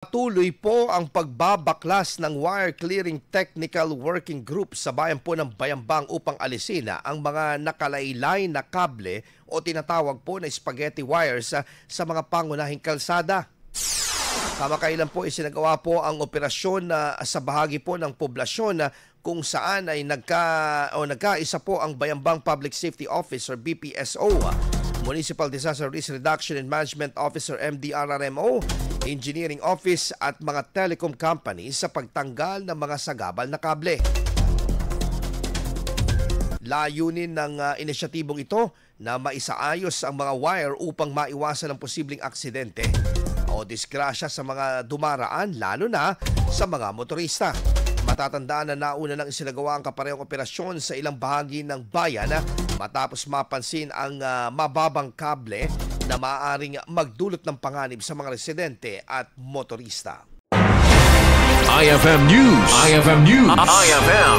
Patuloy po ang pagbabaklas ng Wire Clearing Technical Working Group sa bayan po ng Bayambang upang alisin ang mga nakalaylay na kable o tinatawag po na spaghetti wires sa mga pangunahing kalsada. Kamakailan po isinagawa po ang operasyon sa bahagi po ng poblasyon kung saan ay nagkaisa po ang Bayambang Public Safety Office or BPSO, Municipal Disaster Risk Reduction and Management Officer MDRRMO, Engineering Office at mga telecom companies sa pagtanggal ng mga sagabal na kable. Layunin ng inisyatibong ito na maisaayos ang mga wire upang maiwasan ang posibleng aksidente o disgrasya sa mga dumaraan, lalo na sa mga motorista. Matatandaan na nauna nang isinagawa ang kaparehong operasyon sa ilang bahagi ng bayan matapos mapansin ang mababang kable na maaaring magdulot ng panganib sa mga residente at motorista. IFM News. IFM News. IFM.